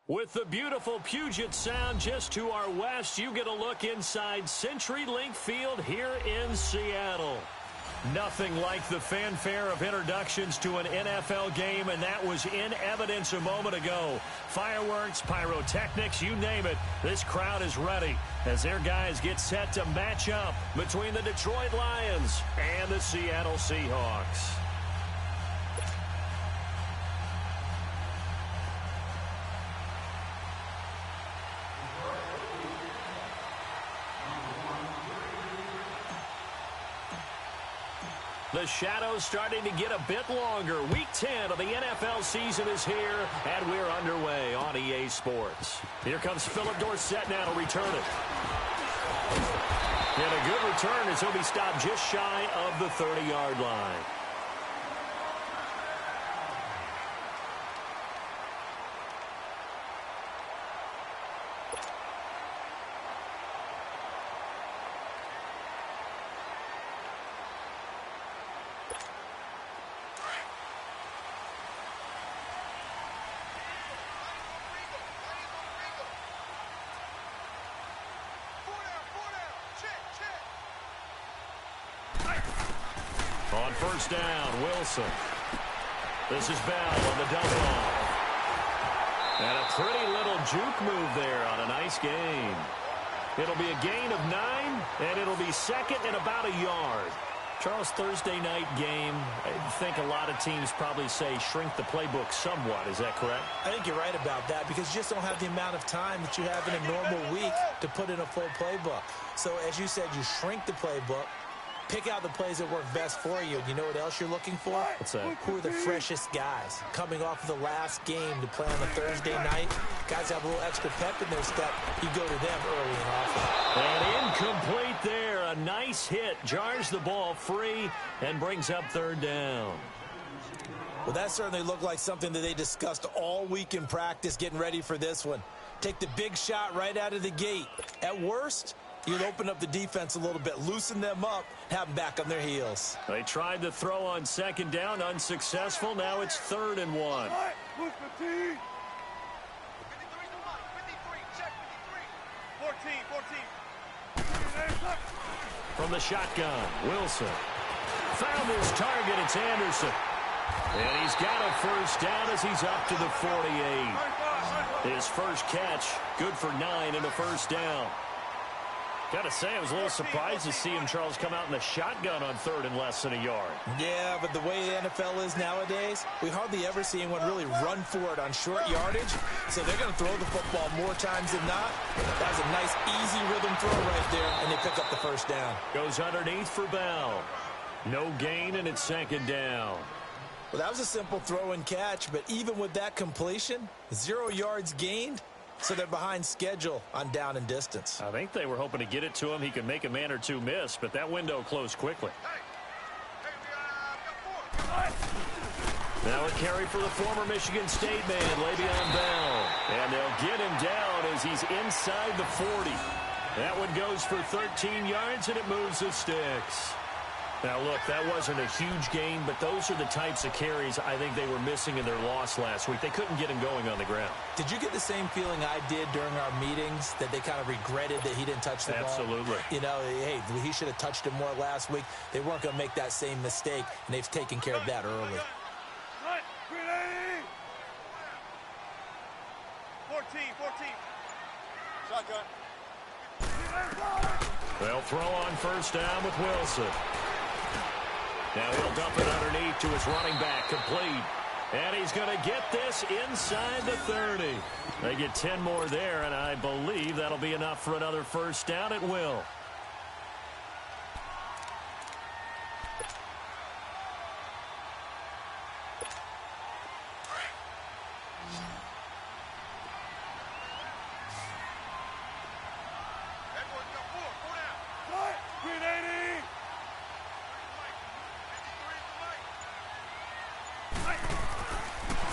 With the beautiful Puget Sound just to our west, you get a look inside CenturyLink Field here in Seattle. Nothing like the fanfare of introductions to an NFL game, and that was in evidence a moment ago. Fireworks, pyrotechnics, you name it. This crowd is ready as their guys get set to match up between the Detroit Lions and the Seattle Seahawks. The shadow's starting to get a bit longer. Week 10 of the NFL season is here, and we're underway on EA Sports. Here comes Philip Dorsett now to return it. And a good return as he'll be stopped just shy of the 30-yard line. On first down, Wilson. This is Bell on the double off. And a pretty little juke move there on a nice gain. It'll be a gain of 9, and it'll be second and about a yard. Charles, Thursday night game, I think a lot of teams probably say shrink the playbook somewhat. Is that correct? I think you're right about that because you just don't have the amount of time that you have in a normal week to put in a full playbook. So, as you said, you shrink the playbook. Pick out the plays that work best for you. You know what else you're looking for? What's that? Who are the freshest guys? Coming off of the last game to play on a Thursday night, guys have a little extra pep in their step. You go to them early and often. And incomplete there. A nice hit. Jars the ball free and brings up third down. Well, that certainly looked like something that they discussed all week in practice getting ready for this one. Take the big shot right out of the gate. At worst, you'll open up the defense a little bit, loosen them up, have them back on their heels. They tried to throw on second down, unsuccessful. Now it's 3rd and 1. From the shotgun, Wilson. Found his target, it's Anderson. And he's got a first down as he's up to the 48. His first catch, good for 9 and a first down. Gotta say, I was a little surprised to see him, Charles, come out in the shotgun on 3rd and less than a yard. Yeah, but the way the NFL is nowadays, we hardly ever see anyone really run for it on short yardage. So they're going to throw the football more times than not. That was a nice, easy rhythm throw right there, and they pick up the first down. Goes underneath for Bell. No gain, and it's 2nd down. Well, that was a simple throw and catch, but even with that completion, 0 yards gained. So they're behind schedule on down and distance. I think they were hoping to get it to him. He could make a man or two miss, but that window closed quickly. Now a carry for the former Michigan State man, Le'Veon Bell. And they'll get him down as he's inside the 40. That one goes for 13 yards, and it moves the sticks. Now, look, that wasn't a huge gain, but those are the types of carries I think they were missing in their loss last week. They couldn't get him going on the ground. Did you get the same feeling I did during our meetings, that they kind of regretted that he didn't touch the ball? Absolutely. You know, hey, he should have touched it more last week. They weren't going to make that same mistake, and they've taken care of that early. 14. Shotgun. They'll throw on first down with Wilson. Now he'll dump it underneath to his running back, complete. And he's going to get this inside the 30. They get 10 more there, and I believe that'll be enough for another first down. It will.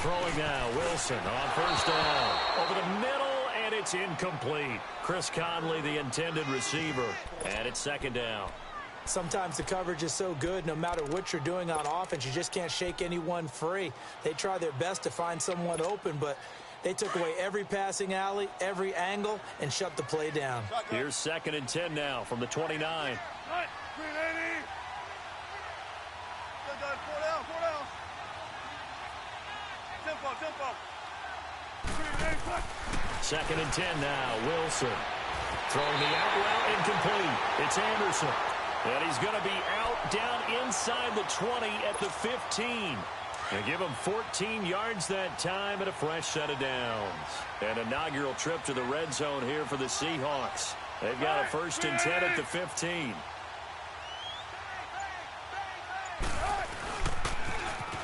Throwing now, Wilson on first down. Over the middle, and it's incomplete. Chris Conley, the intended receiver. And it's 2nd down. Sometimes the coverage is so good, no matter what you're doing on offense, you just can't shake anyone free. They try their best to find someone open, but They took away every passing alley, every angle, and shut the play down. Here's 2nd and 10 now from the 29. Good, 4 down. Tempo. 2nd and 10 now. Wilson throwing the out route incomplete. It's Anderson. And he's going to be out down inside the 20 at the 15. And give him 14 yards that time and a fresh set of downs. An inaugural trip to the red zone here for the Seahawks. They've got a 1st and 10 at the 15.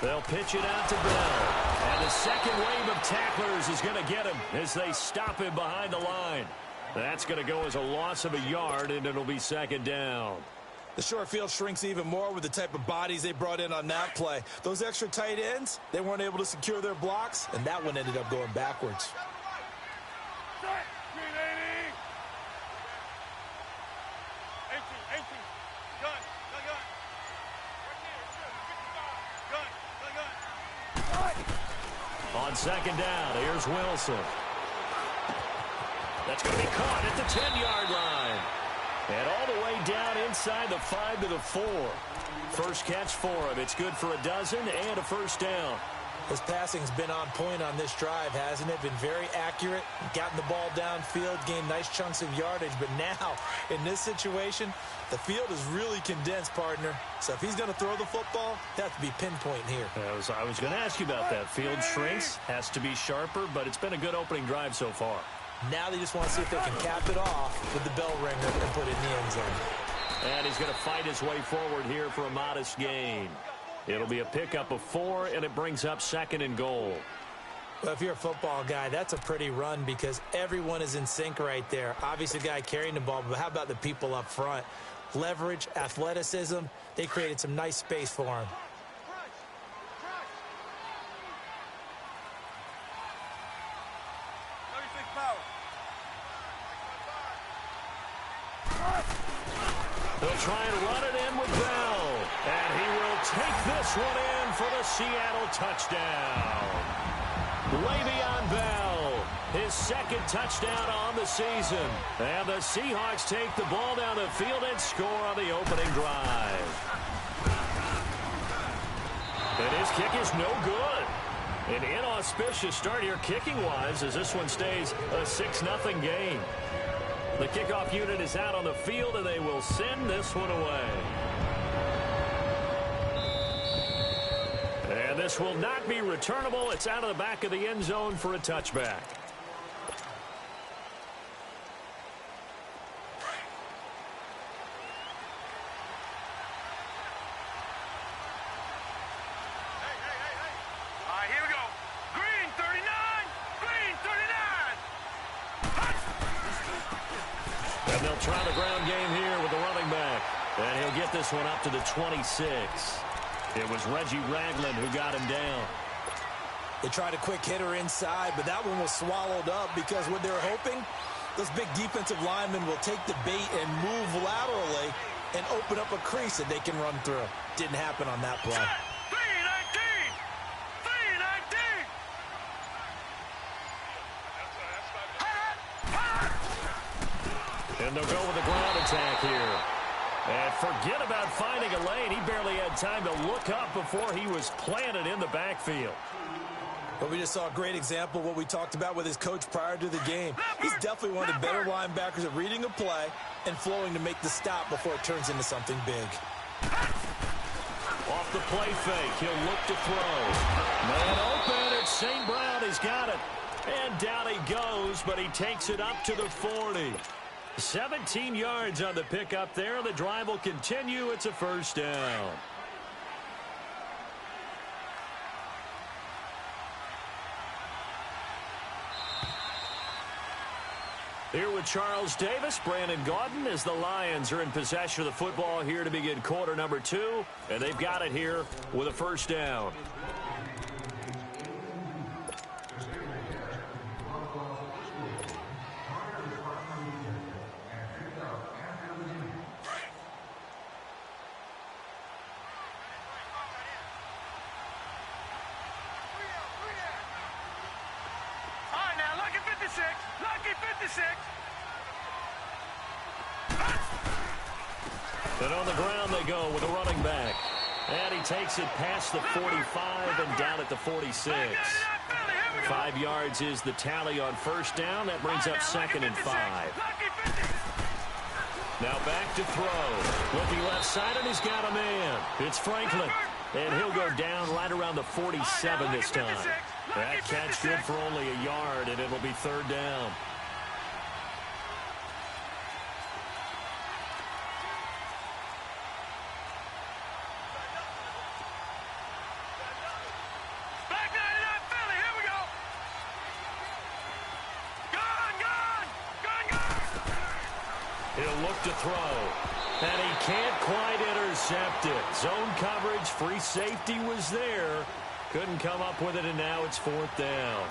They'll pitch it out to Bell. And the second wave of tacklers is going to get him as they stop him behind the line. That's going to go as a loss of a yard, and it'll be 2nd down. The short field shrinks even more with the type of bodies they brought in on that play. Those extra tight ends, they weren't able to secure their blocks, and that one ended up going backwards. On 2nd down, here's Wilson. That's going to be caught at the 10-yard line. And all the way down inside the 5 to the 4. First catch for him. It's good for a dozen and a 1st down. His passing's been on point on this drive, hasn't it? Been very accurate, gotten the ball downfield, gained nice chunks of yardage. But now, in this situation, the field is really condensed, partner. So if he's going to throw the football, that have to be pinpoint here. I was going to ask you about that. Field shrinks, has to be sharper, but it's been a good opening drive so far. Now they just want to see if they can cap it off with the bell ringer and put it in the end zone. And he's going to fight his way forward here for a modest gain. It'll be a pickup of 4, and it brings up 2nd and goal. Well, if you're a football guy, that's a pretty run because everyone is in sync right there. Obviously, the guy carrying the ball, but how about the people up front? Leverage, athleticism, they created some nice space for him. They'll try and run it in with Bell. And he will take this one in for the Seattle touchdown. Le'Veon Bell, his 2nd touchdown on the season. And the Seahawks take the ball down the field and score on the opening drive. And his kick is no good. An inauspicious start here kicking-wise as this one stays a 6-0 game. The kickoff unit is out on the field, and they will send this one away. And this will not be returnable. It's out of the back of the end zone for a touchback. All right, here we go. Green 39! Green 39! And they'll try the ground game here with the running back. And he'll get this one up to the 26. It was Reggie Ragland who got him down. They tried a quick hitter inside, but that one was swallowed up because what they were hoping, those big defensive linemen will take the bait and move laterally and open up a crease that they can run through. Didn't happen on that play. 319! 319! And they'll go with the ground attack here. And forget about finding a lane. He barely had time to look up before he was planted in the backfield. But we just saw a great example of what we talked about with his coach prior to the game. He's definitely one of the better linebackers at reading a play and flowing to make the stop before it turns into something big. Off the play fake, he'll look to throw. Man open, it's St. Brown. He's got it. And down he goes, but he takes it up to the 40. 17 yards on the pickup there. The drive will continue. It's a 1st down. Here with Charles Davis, Brandon Gaudin, as the Lions are in possession of the football here to begin quarter number 2. And they've got it here with a 1st down. Lucky 56. And on the ground they go with a running back. And he takes it past the 45 and down at the 46. 5 yards is the tally on first down. That brings up 2nd and 5. Now back to throw. Looking left side, and he's got a man. It's Franklin. And he'll go down right around the 47 this time. That catch good for only a yard, and it'll be 3rd down. He'll look to throw. And he can't quite intercept it. Zone coverage, free safety was there. Couldn't come up with it, and now it's 4th down.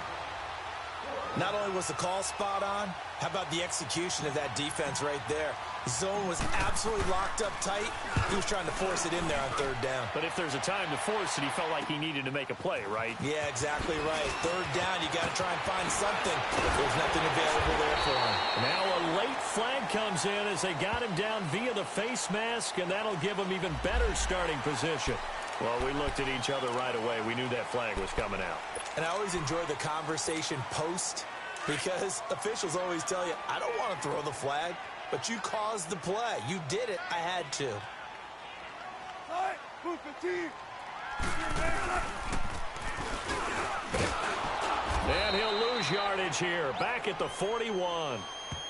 Not only was the call spot on, how about the execution of that defense right there? The zone was absolutely locked up tight. He was trying to force it in there on 3rd down. But if there's a time to force it, he felt like he needed to make a play, right? Yeah, exactly right. 3rd down, you got to try and find something. There's nothing available there for him. Now a late flag comes in as they got him down via the face mask, and that'll give him even better starting position. Well, we looked at each other right away. We knew that flag was coming out. And I always enjoy the conversation post, because officials always tell you, I don't want to throw the flag, but you caused the play. You did it. I had to. And he'll lose yardage here. Back at the 41.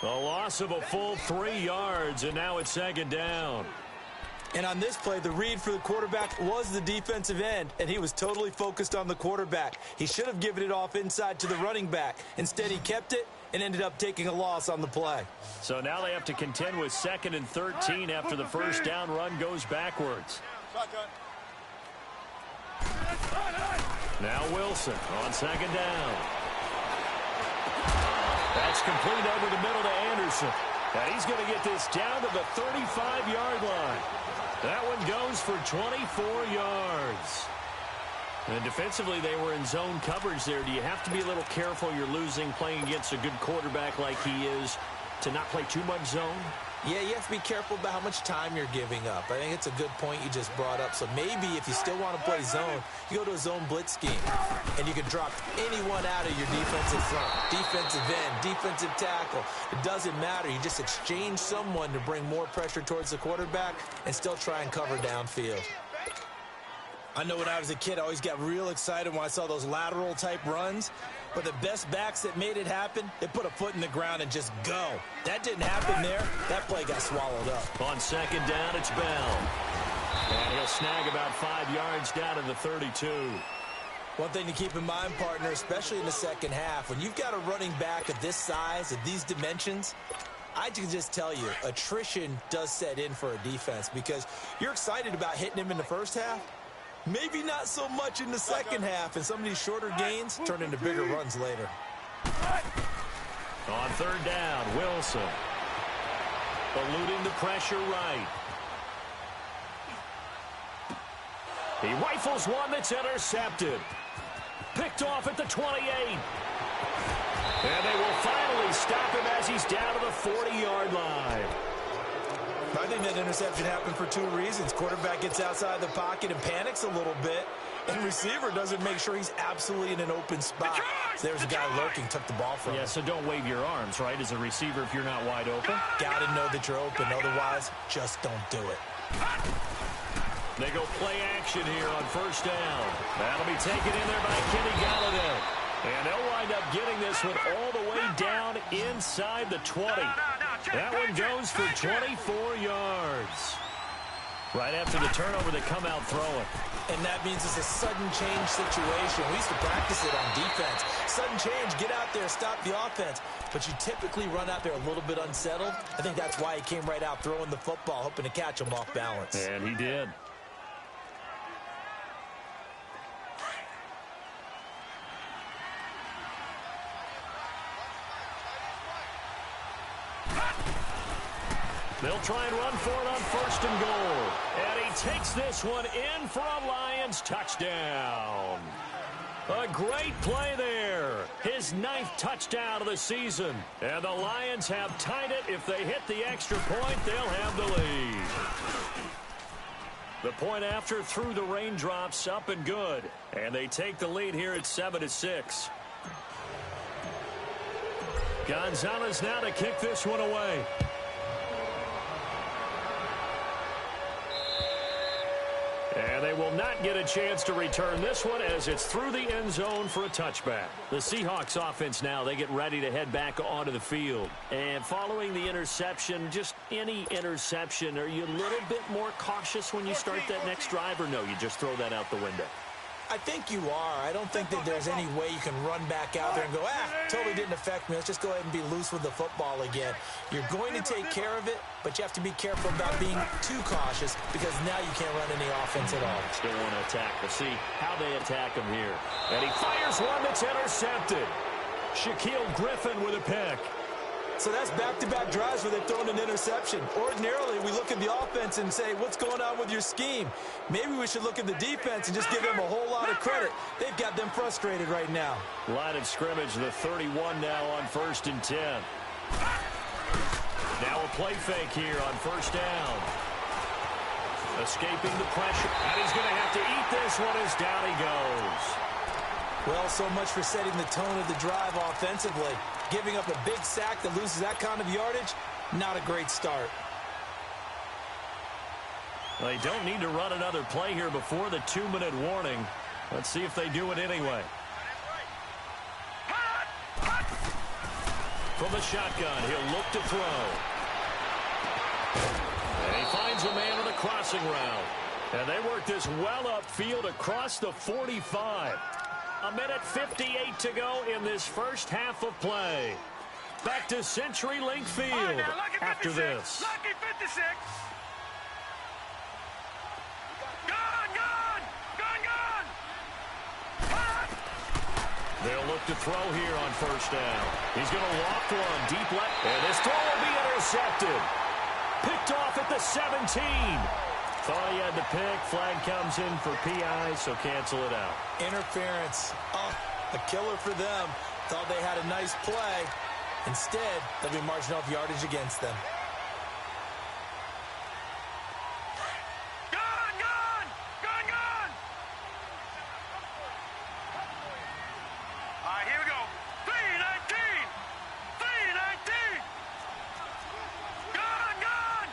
A loss of a full 3 yards, and now it's 2nd down. And on this play, the read for the quarterback was the defensive end, and he was totally focused on the quarterback. He should have given it off inside to the running back. Instead, he kept it and ended up taking a loss on the play. So now they have to contend with 2nd and 13 after the first down run goes backwards. Now Wilson on 2nd down. That's complete over the middle to Anderson. And he's going to get this down to the 35-yard line. That one goes for 24 yards. And defensively, they were in zone coverage there. Do you have to be a little careful? You're losing playing against a good quarterback like he is to not play too much zone? Yeah, you have to be careful about how much time you're giving up. I think it's a good point you just brought up. So maybe if you still want to play zone, you go to a zone blitz scheme, and you can drop anyone out of your defensive front, defensive end, defensive tackle. It doesn't matter. You just exchange someone to bring more pressure towards the quarterback and still try and cover downfield. I know when I was a kid, I always got real excited when I saw those lateral-type runs. But the best backs that made it happen, they put a foot in the ground and just go. That didn't happen there. That play got swallowed up. On 2nd down, it's Bell. And he'll snag about 5 yards down to the 32. One thing to keep in mind, partner, especially in the second half, when you've got a running back of this size, of these dimensions, I can just tell you, attrition does set in for a defense because you're excited about hitting him in the first half. Maybe not so much in the second half, and some of these shorter gains turn into bigger runs later. On 3rd down, Wilson. Eluding the pressure right. He rifles one that's intercepted. Picked off at the 28. And they will finally stop him as he's down to the 40-yard line. I think that interception happened for 2 reasons. Quarterback gets outside the pocket and panics a little bit, and receiver doesn't make sure he's absolutely in an open spot. So there's a guy lurking, took the ball from him. Yeah, so don't wave your arms, right, as a receiver if you're not wide open. Got to know that you're open. Otherwise, just don't do it. They go play action here on 1st down. That'll be taken in there by Kenny Galladay. And they'll wind up getting this one all the way down inside the 20. That one goes for 24 yards. Right after the turnover, they come out throwing. And that means it's a sudden change situation. We used to practice it on defense. Sudden change, get out there, stop the offense. But you typically run out there a little bit unsettled. I think that's why he came right out throwing the football, hoping to catch him off balance. And he did. They'll try and run for it on 1st and goal. And he takes this one in for a Lions touchdown. A great play there. His 9th touchdown of the season. And the Lions have tied it. If they hit the extra point, they'll have the lead. The point after through the raindrops, up and good. And they take the lead here at 7-6. Gonzalez now to kick this one away. And they will not get a chance to return this one as it's through the end zone for a touchback. The Seahawks offense now, they get ready to head back onto the field. And following the interception, just any interception, are you a little bit more cautious when you start that next drive, or no, you just throw that out the window? I think you are. I don't think that there's any way you can run back out there and go, totally didn't affect me. Let's just go ahead and be loose with the football again. You're going to take care of it, but you have to be careful about being too cautious because now you can't run any offense at all. Still want to attack. We'll see how they attack him here. And he fires one that's intercepted. Shaquille Griffin with a pick. So that's back-to-back drives where they've thrown an interception. Ordinarily, we look at the offense and say, what's going on with your scheme? Maybe we should look at the defense and just give them a whole lot of credit. They've got them frustrated right now. Line of scrimmage, the 31 now on 1st and 10. Now a play fake here on 1st down. Escaping the pressure. And he's going to have to eat this one as down he goes. Well, so much for setting the tone of the drive offensively. Giving up a big sack that loses that kind of yardage, not a great start. They don't need to run another play here before the 2-minute warning. Let's see if they do it anyway. From the shotgun, he'll look to throw. And he finds a man on the crossing route. And they work this well upfield across the 45. 1:58 to go in this first half of play. Back to CenturyLink Field after this. Lucky 56. Gone. They'll look to throw here on 1st down. He's going to loft one deep left. And this throw will be intercepted. Picked off at the 17. Thought he had the pick. Flag comes in for PI, so cancel it out. Interference. Oh, a killer for them. Thought they had a nice play. Instead, they'll be marching off yardage against them. Gone. All right, here we go. 3-19. Gone.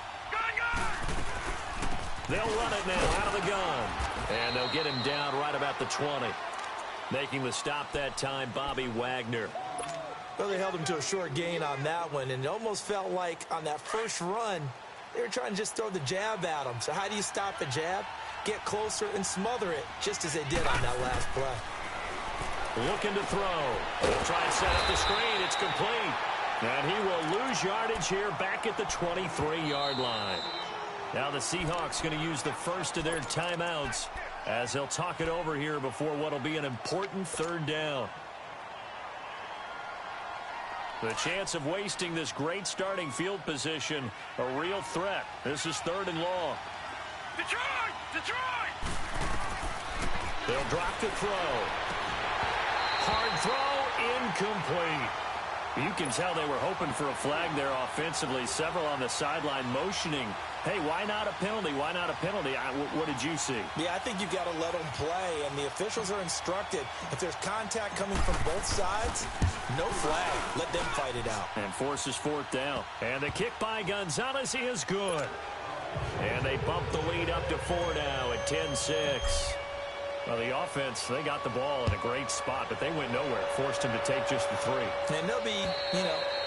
They'll run it now out of the gun. And they'll get him down right about the 20. Making the stop that time, Bobby Wagner. Well, they held him to a short gain on that one, and it almost felt like on that first run, they were trying to just throw the jab at him. So how do you stop a jab? Get closer and smother it, just as they did on that last play. Looking to throw. He'll try and set up the screen. It's complete. And he will lose yardage here back at the 23-yard line. Now the Seahawks going to use the first of their timeouts as they'll talk it over here before what will be an important 3rd down. The chance of wasting this great starting field position, a real threat. This is 3rd and long. Detroit! They'll drop the throw. Hard throw, incomplete. You can tell they were hoping for a flag there offensively. Several on the sideline motioning, hey, why not a penalty? Why not a penalty? What did you see? Yeah, I think you've got to let them play, and the officials are instructed. If there's contact coming from both sides, no flag. Let them fight it out. And forces 4th down. And the kick by Gonzalez is good. And they bump the lead up to 4 now at 10-6. Well, the offense, they got the ball in a great spot, but they went nowhere. Forced him to take just the 3. And they'll be,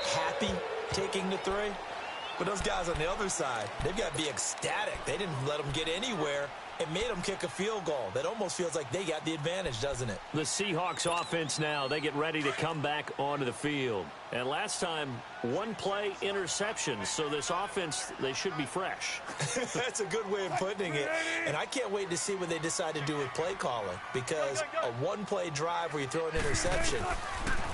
happy taking the 3. But those guys on the other side, they've got to be ecstatic. They didn't let them get anywhere. It made them kick a field goal. That almost feels like they got the advantage, doesn't it? The Seahawks offense now, they get ready to come back onto the field. And last time, 1-play interception. So this offense, they should be fresh. That's a good way of putting it. And I can't wait to see what they decide to do with play calling. Because a 1-play drive where you throw an interception,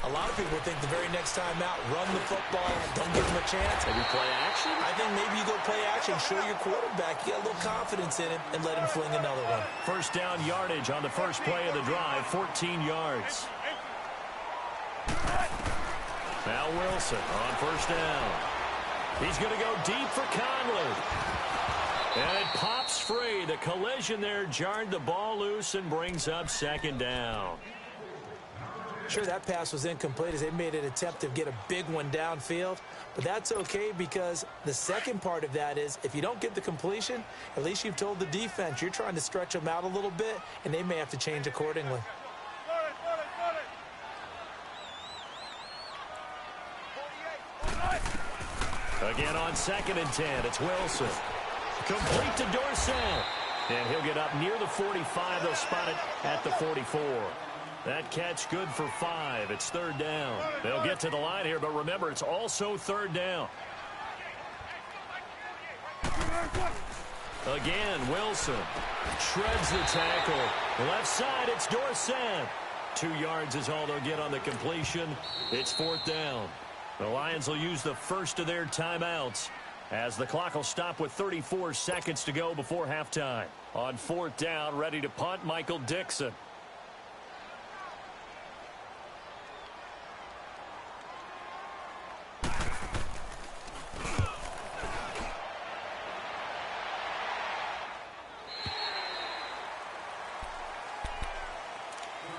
A lot of people think the very next time out, run the football, don't give them a chance. Maybe play action? I think maybe you go play action, show your quarterback, you get a little confidence in him, and let him fling another one. First down yardage on the first play of the drive, 14 yards. Now Wilson on first down. He's going to go deep for Conley. And it pops free. The collision there jarred the ball loose and brings up second down. Sure, that pass was incomplete as they made an attempt to get a big one downfield. But that's okay because the second part of that is if you don't get the completion, at least you've told the defense you're trying to stretch them out a little bit, and they may have to change accordingly. Again on 2nd and 10, it's Wilson. Complete to Dorsett. And he'll get up near the 45. They'll spot it at the 44. That catch good for 5. It's 3rd down. They'll get to the line here, but remember, it's also 3rd down. Again, Wilson shreds the tackle. Left side, it's Dorsett. 2 yards is all they'll get on the completion. It's 4th down. The Lions will use the first of their timeouts as the clock will stop with 34 seconds to go before halftime. On 4th down, ready to punt, Michael Dixon.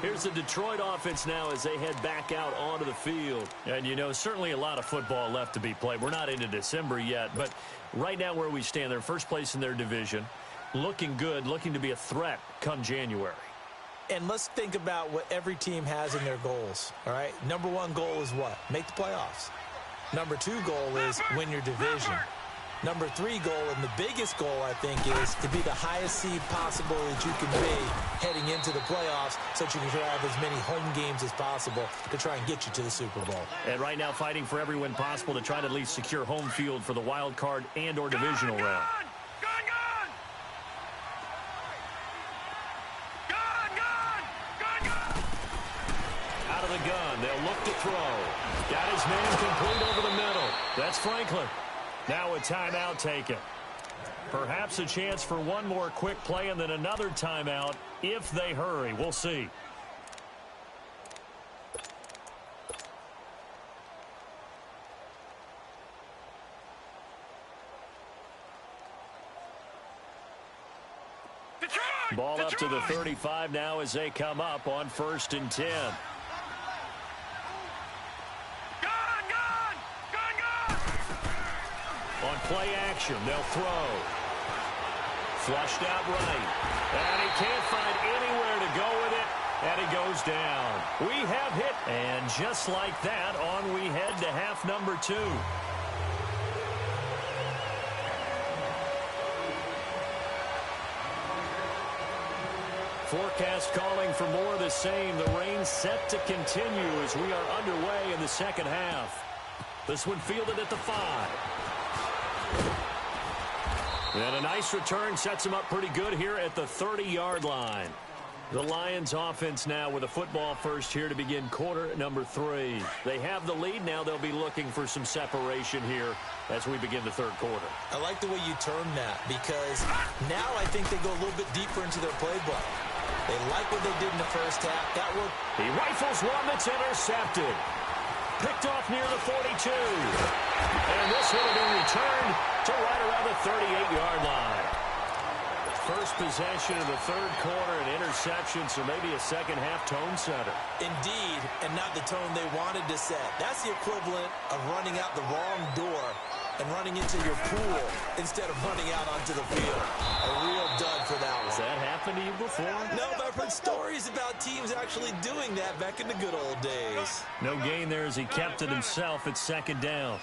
Here's the Detroit offense now as they head back out onto the field. And, you know, certainly a lot of football left to be played. We're not into December yet, but right now where we stand, they're first place in their division, looking good, looking to be a threat come January. And let's think about what every team has in their goals, all right? Number 1 goal is what? Make the playoffs. Number 2 goal is win your division. Number 3 goal, and the biggest goal, I think, is to be the highest seed possible that you can be heading into the playoffs so that you can have as many home games as possible to try and get you to the Super Bowl. And right now fighting for every win possible to try to at least secure home field for the wild card and or divisional round. Out of the gun, they'll look to throw. Got his man complete over the middle. That's Franklin. Now a timeout taken. Perhaps a chance for one more quick play and then another timeout if they hurry. We'll see. Ball up to the 35 now as they come up on 1st and 10. On play action, they'll throw. Flushed out right. And he can't find anywhere to go with it. And he goes down. We have hit. And just like that, on we head to half number 2. Forecast calling for more of the same. The rain set to continue as we are underway in the second half. This one fielded at the 5. And a nice return sets him up pretty good here at the 30-yard line. The Lions offense now with a football first here to begin quarter number 3. They have the lead. Now they'll be looking for some separation here as we begin the 3rd quarter. I like the way you term that because now I think they go a little bit deeper into their playbook. They like what they did in the first half. That worked. He rifles one that's intercepted. Picked off near the 42. And this would have been returned to right around the 38-yard line. First possession of the 3rd quarter, an interception, so maybe a second-half tone setter. Indeed, and not the tone they wanted to set. That's the equivalent of running out the wrong door and running into your pool instead of running out onto the field. A real dud for that one. Has that happened to you before? No, but I've heard stories about teams actually doing that back in the good old days. No gain there as he kept it himself at 2nd down.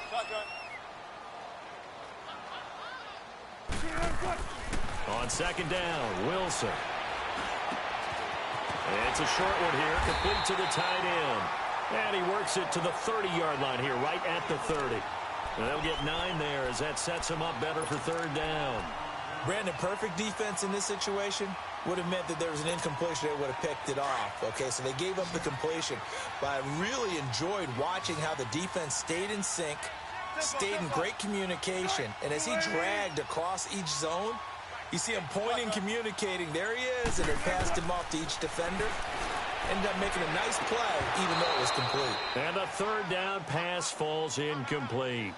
On 2nd down, Wilson. It's a short one here, complete to the tight end. And he works it to the 30-yard line here, right at the 30. And they'll get 9 there as that sets him up better for 3rd down. Brandon, perfect defense in this situation would have meant that there was an incompletion. They would have picked it off. Okay, so they gave up the completion. But I really enjoyed watching how the defense stayed in sync, stayed in great communication. And as he dragged across each zone, you see him pointing, communicating. There he is, and it passed him off to each defender. Ended up making a nice play, even though it was complete. And a third down pass falls incomplete.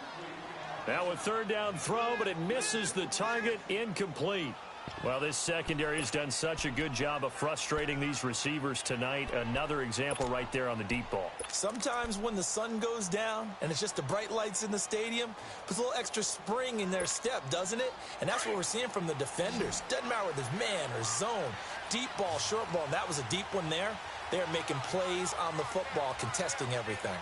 Now a third down throw, but it misses the target, incomplete. Well, this secondary has done such a good job of frustrating these receivers tonight. Another example right there on the deep ball. Sometimes when the sun goes down and it's just the bright lights in the stadium, puts a little extra spring in their step, doesn't it? And that's what we're seeing from the defenders. Doesn't matter whether it's man or zone, deep ball, short ball, and that was a deep one there. They're making plays on the football, contesting everything.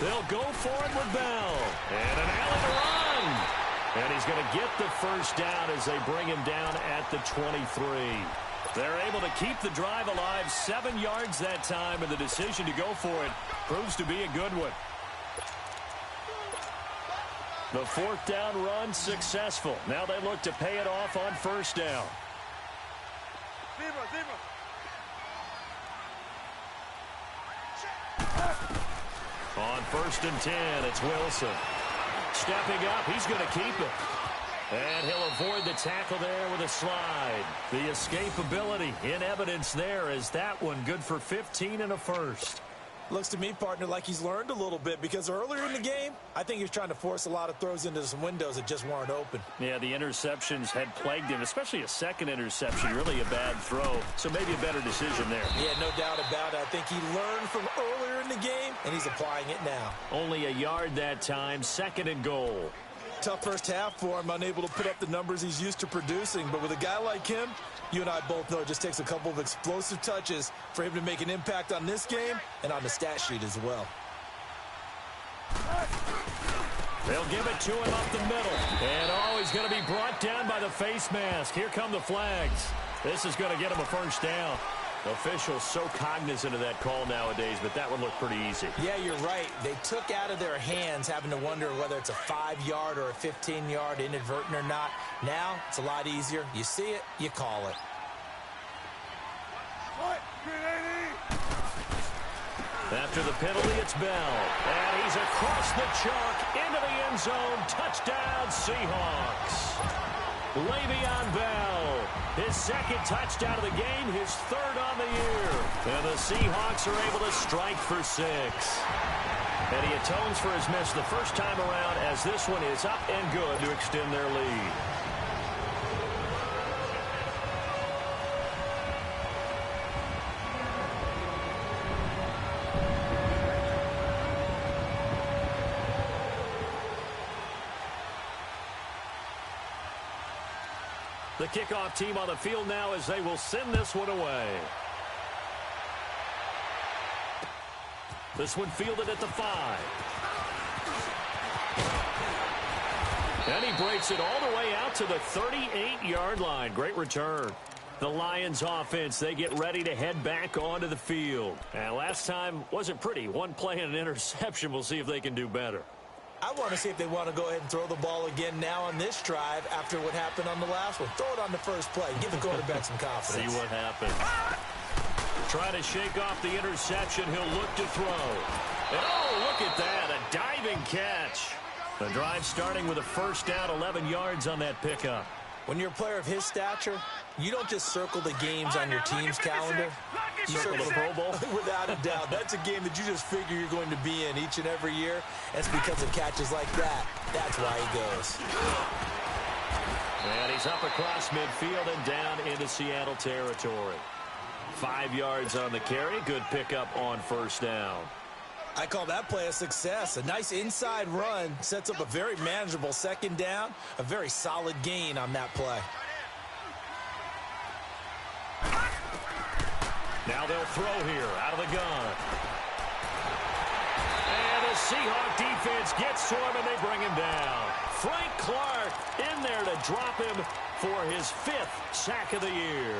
They'll go for it with Bell. And an alley to run. And he's going to get the first down as they bring him down at the 23. They're able to keep the drive alive, 7 yards that time, and the decision to go for it proves to be a good one. The fourth down run successful. Now they look to pay it off on first down. On 1st and 10, it's Wilson. Stepping up, he's going to keep it. And he'll avoid the tackle there with a slide. The escapability in evidence there as that one good for 15 and a first. Looks to me, partner, like he's learned a little bit because earlier in the game, I think he was trying to force a lot of throws into some windows that just weren't open. Yeah, the interceptions had plagued him, especially a second interception, really a bad throw. So maybe a better decision there. Yeah, no doubt about it. I think he learned from earlier in the game, and he's applying it now. Only a yard that time, 2nd and goal. Tough first half for him, unable to put up the numbers he's used to producing. But with a guy like him, you and I both know it just takes a couple of explosive touches for him to make an impact on this game and on the stat sheet as well. They'll give it to him up the middle. And, he's going to be brought down by the face mask. Here come the flags. This is going to get him a first down. Officials so cognizant of that call nowadays, but that one looked pretty easy. Yeah, you're right. They took out of their hands having to wonder whether it's a 5-yard or a 15-yard inadvertent or not. Now, it's a lot easier. You see it, you call it. After the penalty, it's Bell. And he's across the chalk into the end zone. Touchdown, Seahawks. Le'Veon Bell, his 2nd touchdown of the game, his 3rd on the year. And the Seahawks are able to strike for 6. And he atones for his miss the first time around as this one is up and good to extend their lead. The kickoff team on the field now as they will send this one away. This one fielded at the 5. And he breaks it all the way out to the 38-yard line. Great return. The Lions offense, they get ready to head back onto the field. And last time wasn't pretty. One play and an interception. We'll see if they can do better. I want to see if they want to go ahead and throw the ball again now on this drive after what happened on the last one. Throw it on the first play. Give the quarterback some confidence. See what happens. Trying to shake off the interception. He'll look to throw. And look at that. A diving catch. The drive starting with a first down, 11 yards on that pickup. When you're a player of his stature, you don't just circle the games on your team's calendar. You Circle the Pro Bowl? Without a doubt. That's a game that you just figure you're going to be in each and every year. It's because of catches like that. That's why he goes. And he's up across midfield and down into Seattle territory. 5 yards on the carry. Good pickup on first down. I call that play a success. A nice inside run sets up a very manageable 2nd down. A very solid gain on that play. Now they'll throw here out of the gun. And the Seahawk defense gets to him and they bring him down. Frank Clark in there to drop him for his 5th sack of the year.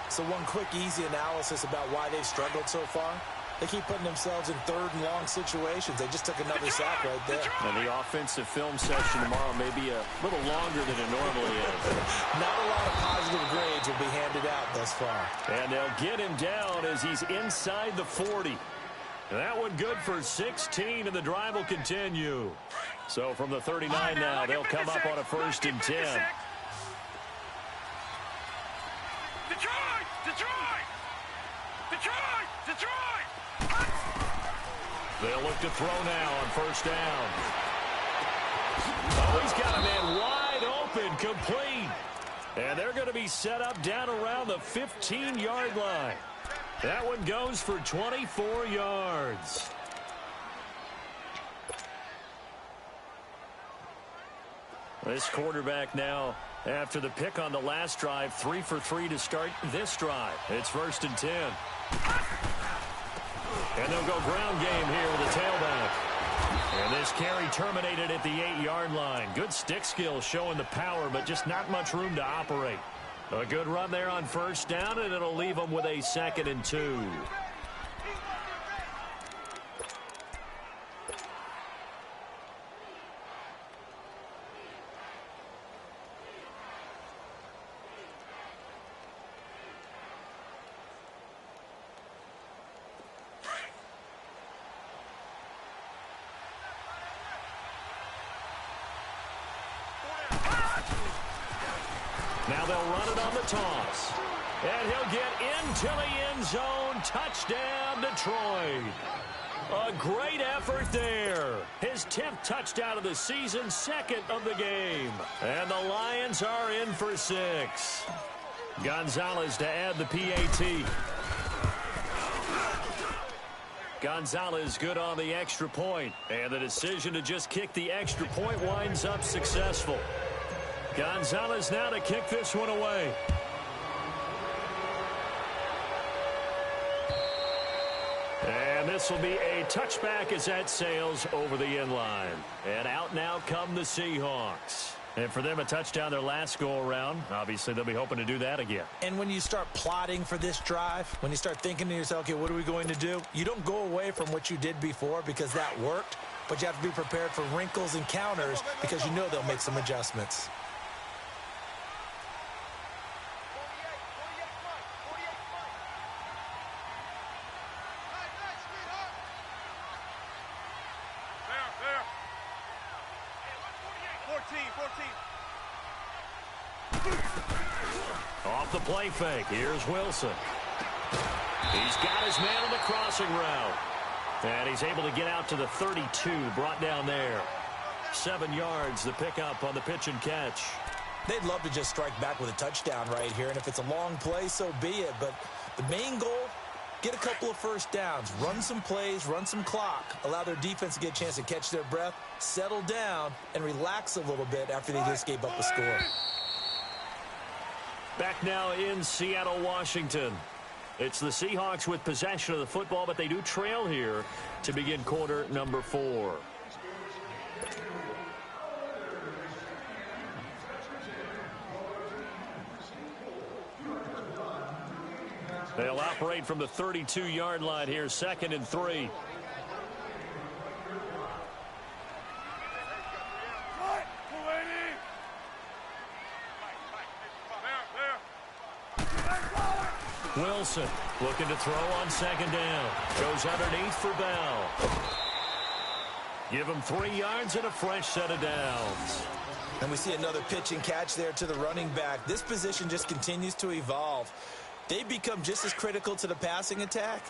So one quick, easy analysis about why they've struggled so far. They keep putting themselves in third and long situations. They just took another sack right there. And the offensive film session tomorrow may be a little longer than it normally is. Not a lot of positive grades will be handed out thus far. And they'll get him down as he's inside the 40. That one good for 16, and the drive will continue. So from the 39 now, they'll come up on a 1st and 10. They'll look to throw now on 1st down. Oh, he's got a man wide open, complete. And they're going to be set up down around the 15-yard line. That one goes for 24 yards. This quarterback now, after the pick on the last drive, 3 for 3 to start this drive. It's 1st and 10. And they'll go ground game here with the tailback. And this carry terminated at the 8-yard line. Good stick skill showing the power, but just not much room to operate. A good run there on 1st down, and it'll leave them with a 2nd and 2. Now they'll run it on the toss. And he'll get into the end zone. Touchdown, Detroit. A great effort there. His 10th touchdown of the season, 2nd of the game. And the Lions are in for 6. Gonzalez to add the PAT. Gonzalez good on the extra point. And the decision to just kick the extra point winds up successful. Gonzalez now to kick this one away. And this will be a touchback as that sails over the end line. And out now come the Seahawks. And for them, a touchdown their last go-around. Obviously, they'll be hoping to do that again. And when you start plotting for this drive, when you start thinking to yourself, okay, what are we going to do? You don't go away from what you did before because that worked, but you have to be prepared for wrinkles and counters because you know they'll make some adjustments. Off the play fake, here's Wilson. He's got his man on the crossing route. And he's able to get out to the 32, brought down there. 7 yards, the pickup on the pitch and catch. They'd love to just strike back with a touchdown right here, and if it's a long play, so be it. But the main goal, get a couple of 1st downs, run some plays, run some clock, allow their defense to get a chance to catch their breath, settle down, and relax a little bit after they just gave up a score. Back now in Seattle, Washington. It's the Seahawks with possession of the football, but they do trail here to begin quarter number 4. They'll operate from the 32-yard line here, 2nd and 3. Wilson looking to throw on 2nd down. Goes underneath for Bell. Give him 3 yards and a fresh set of downs. And we see another pitch and catch there to the running back. This position just continues to evolve. They've become just as critical to the passing attack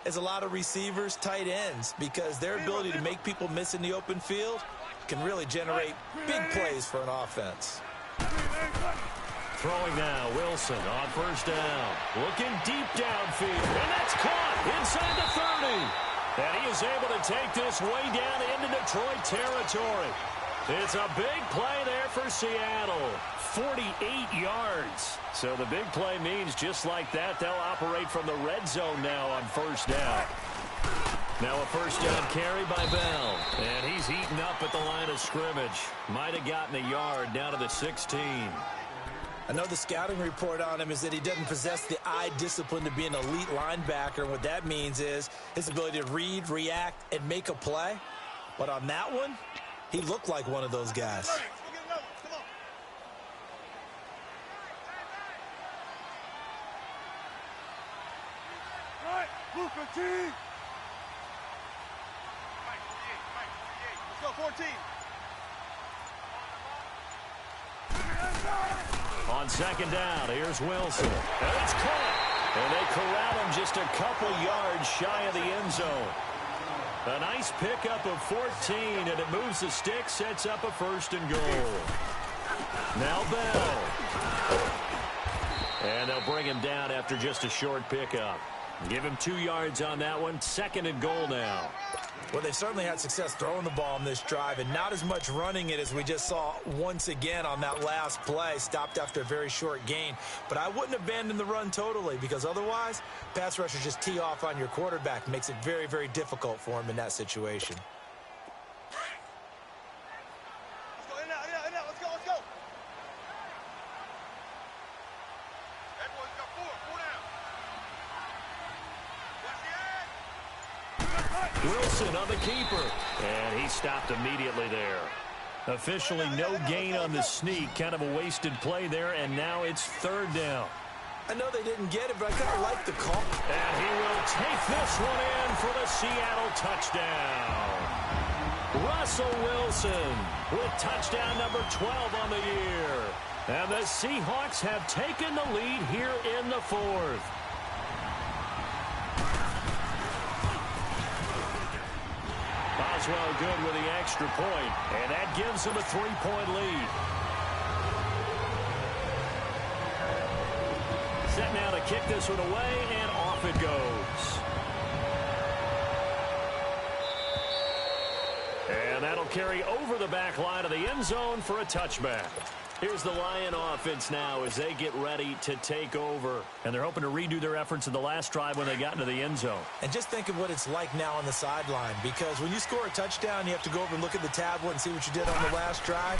as a lot of receivers, tight ends, because their ability to make people miss in the open field can really generate big plays for an offense. Throwing now, Wilson on 1st down. Looking deep downfield, and that's caught inside the 30. And he is able to take this way down into Detroit territory. It's a big play there for Seattle. 48 yards. So the big play means just like that, they'll operate from the red zone now on 1st down. Now a 1st down carry by Bell. And he's eaten up at the line of scrimmage. Might have gotten a yard down to the 16. I know the scouting report on him is that he doesn't possess the eye discipline to be an elite linebacker. What that means is his ability to read, react, and make a play. But on that one, he looked like one of those guys. Right, blue 15. Let's go, 14. On second down, here's Wilson. And it's caught. And they corral him just a couple yards shy of the end zone. A nice pickup of 14, and it moves the stick, sets up a 1st and goal. Now Bell. And they'll bring him down after just a short pickup. Give him 2 yards on that one. 2nd and goal now. Well, they've certainly had success throwing the ball in this drive, and not as much running it as we just saw once again on that last play. Stopped after a very short gain. But I wouldn't abandon the run totally, because otherwise, pass rushers just tee off on your quarterback. Makes it very, very difficult for him in that situation. Let's go, in and out, let's go. Everyone's got 4 down. Wilson on the keeper. And he stopped immediately there. Officially no gain on the sneak. Kind of a wasted play there, and now it's 3rd down. I know they didn't get it, but I kind of like the call. And he will take this one in for the Seattle touchdown. Russell Wilson with touchdown number 12 on the year. And the Seahawks have taken the lead here in the 4th. Boswell good with the extra point, and that gives him a 3-point lead. Set now to kick this one away, and off it goes. And that'll carry over the back line of the end zone for a touchback. Here's the Lion offense now as they get ready to take over. And they're hoping to redo their efforts in the last drive when they got into the end zone. And just think of what it's like now on the sideline, because when you score a touchdown, you have to go over and look at the tablet and see what you did on the last drive.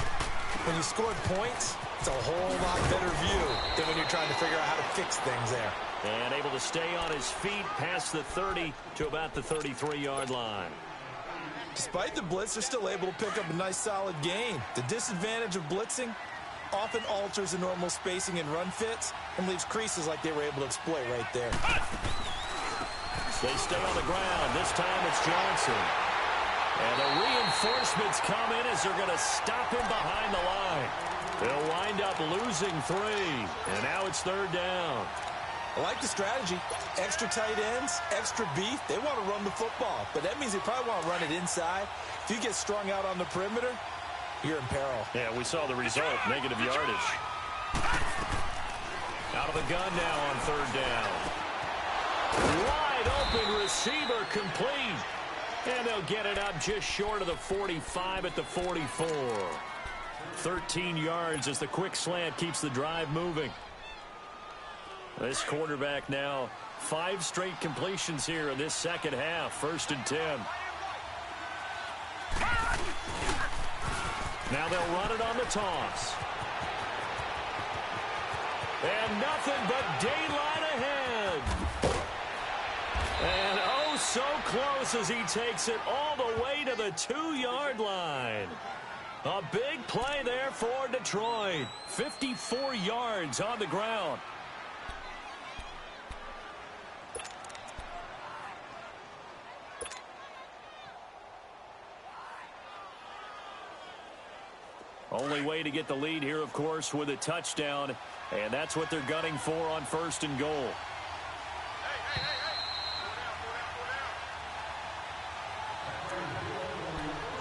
When you scored points, it's a whole lot better view than when you're trying to figure out how to fix things there. And able to stay on his feet past the 30 to about the 33-yard line. Despite the blitz, they're still able to pick up a nice solid gain. The disadvantage of blitzing often alters the normal spacing and run fits and leaves creases like they were able to exploit right there. They stay on the ground. This time it's Johnson. And the reinforcements come in as they're going to stop him behind the line. They'll wind up losing 3. And now it's 3rd down. I like the strategy. Extra tight ends, extra beef. They want to run the football, but that means they probably want to run it inside. If you get strung out on the perimeter, you're in peril. Yeah, we saw the result, negative yardage. Out of the gun now on 3rd down. Wide open receiver complete. And they'll get it up just short of the 45 at the 44. 13 yards as the quick slant keeps the drive moving. This quarterback now, 5 straight completions here in this second half. 1st and 10. Now they'll run it on the toss. And nothing but daylight ahead. And oh, so close as he takes it all the way to the 2-yard line. A big play there for Detroit. 54 yards on the ground. Only way to get the lead here, of course, with a touchdown. And that's what they're gunning for on 1st and goal.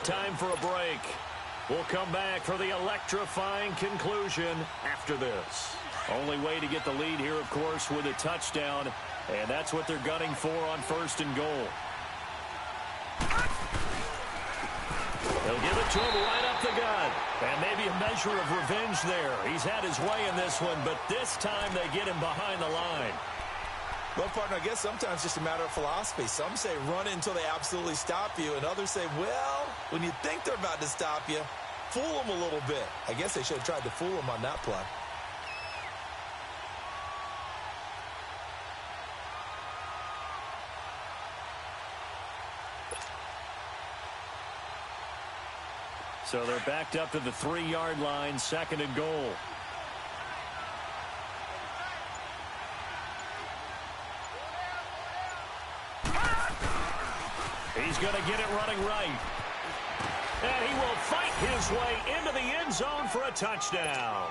Time for a break. We'll come back for the electrifying conclusion after this. Only way to get the lead here, of course, with a touchdown. And that's what they're gunning for on 1st and goal. They'll give it to him right up the gut. And maybe a measure of revenge there. He's had his way in this one, but this time they get him behind the line. Well, partner, I guess sometimes it's just a matter of philosophy. Some say run it until they absolutely stop you, and others say, well, when you think they're about to stop you, fool them a little bit. I guess they should have tried to fool them on that play. So they're backed up to the 3-yard line, 2nd and goal. He's going to get it running right. And he will fight his way into the end zone for a touchdown.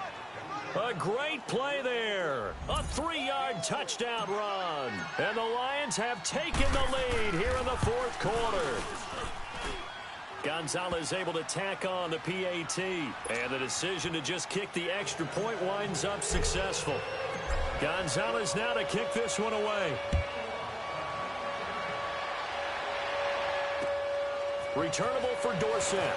A great play there. A 3-yard touchdown run. And the Lions have taken the lead here in the 4th quarter. Gonzalez able to tack on the PAT. And the decision to just kick the extra point winds up successful. Gonzalez now to kick this one away. Returnable for Dorsett.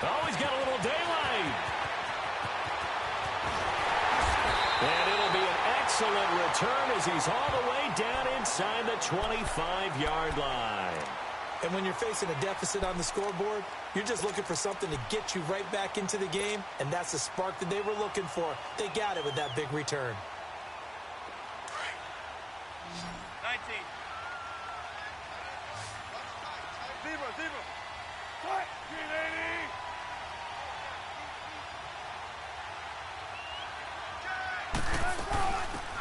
Oh, he's got a little daylight. And it'll be an excellent return as he's all the way down inside the 25-yard line. And when you're facing a deficit on the scoreboard, you're just looking for something to get you right back into the game, and that's the spark that they were looking for. They got it with that big return. 19. Zebra. What? Green 80.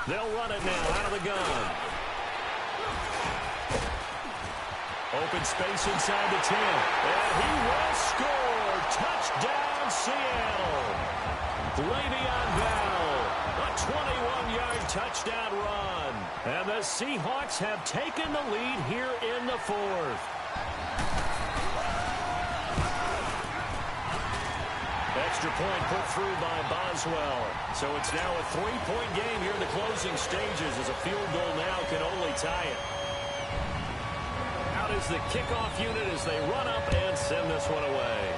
They'll run it now out of the gun. Open space inside the 10. And he will score. Touchdown, Seattle. Le'Veon Bell. A 21-yard touchdown run. And the Seahawks have taken the lead here in the 4th. Extra point put through by Boswell. So it's now a 3-point game here in the closing stages as a field goal now can only tie it. Out is the kickoff unit as they run up and send this one away.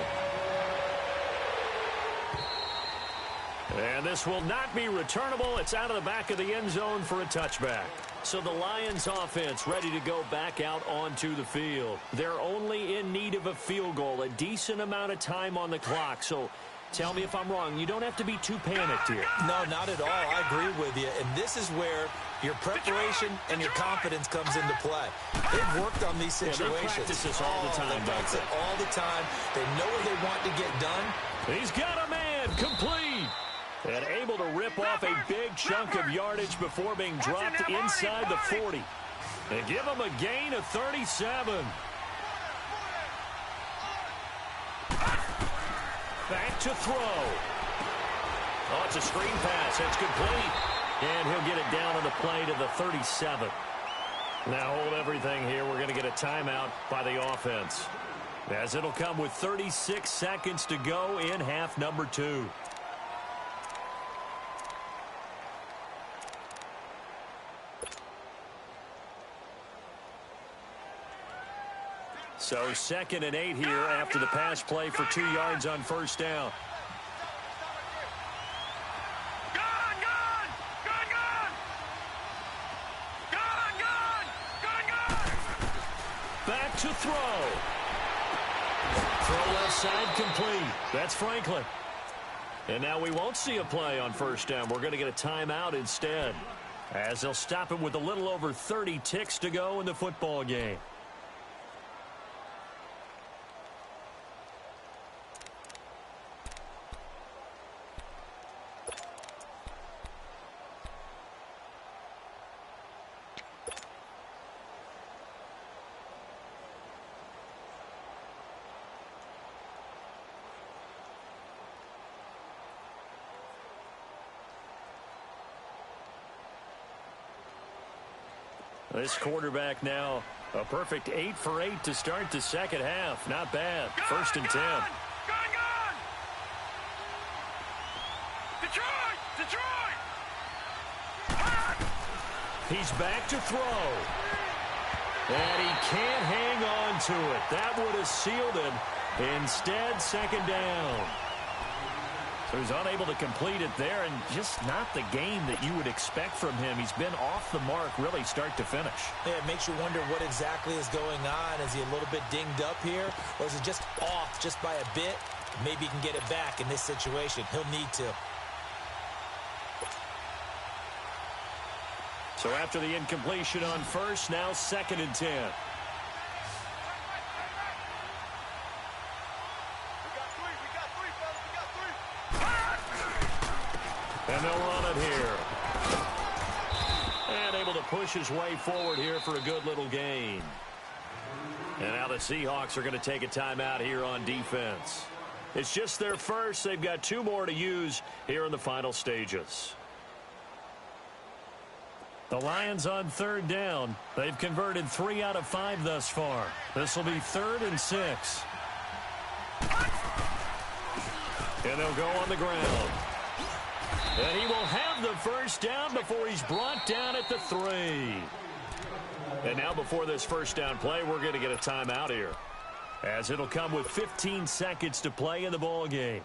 And this will not be returnable. It's out of the back of the end zone for a touchback. So the Lions offense ready to go back out onto the field. They're only in need of a field goal, a decent amount of time on the clock. So tell me if I'm wrong. You don't have to be too panicked here. No, not at all. I agree with you. And this is where your preparation and your confidence comes into play. They've worked on these situations. They practice this all the time. They practice it all the time. They know what they want to get done. He's got a man complete. And able to rip off a big chunk of yardage before being dropped inside the 40. And give him a gain of 37. Back to throw. Oh, it's a screen pass. It's complete. And he'll get it down on the play to the 37. Now hold everything here. We're going to get a timeout by the offense, as it'll come with 36 seconds to go in half number 2. So 2nd and 8 here after the pass play for 2 yards on first down. Back to throw. Throw left side complete. That's Franklin. And now we won't see a play on first down. We're going to get a timeout instead, as they'll stop it with a little over 30 ticks to go in the football game. This quarterback now a perfect 8 for 8 to start the second half. Not bad. 1st and 10. Detroit! He's back to throw. And he can't hang on to it. That would have sealed it. Instead, 2nd down. So he's unable to complete it there, and just not the game that you would expect from him. He's been off the mark really start to finish. Yeah, it makes you wonder what exactly is going on. Is he a little bit dinged up here, or is it just off just by a bit? Maybe he can get it back in this situation. He'll need to. So after the incompletion on first, now 2nd and 10. they'll run it here. And able to push his way forward here for a good little gain. And now the Seahawks are going to take a timeout here on defense. It's just their first. They've got 2 more to use here in the final stages. The Lions on 3rd down. They've converted 3 out of 5 thus far. This will be 3rd and 6. And they'll go on the ground. And he will have the first down before he's brought down at the 3. And now before this first down play, we're going to get a timeout here, as it'll come with 15 seconds to play in the ball game.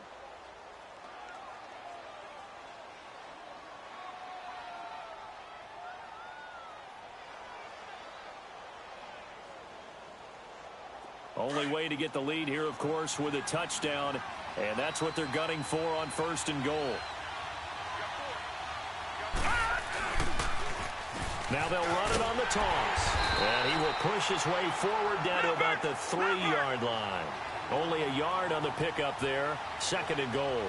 Only way to get the lead here, of course, with a touchdown, and that's what they're gunning for on 1st and goal. Now they'll run it on the toss. And he will push his way forward down to about the 3-yard line. Only a yard on the pickup there. 2nd and goal.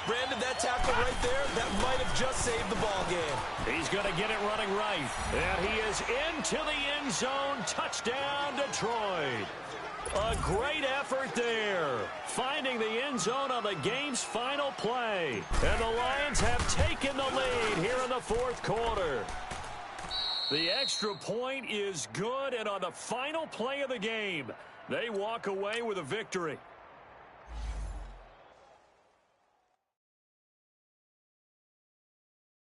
Brandon, that tackle right there, that might have just saved the ball game. He's going to get it running right. And he is into the end zone. Touchdown, Detroit. A great effort there. Finding the end zone on the game's final play. And the Lions have taken the lead here in the 4th quarter. The extra point is good, and on the final play of the game, they walk away with a victory.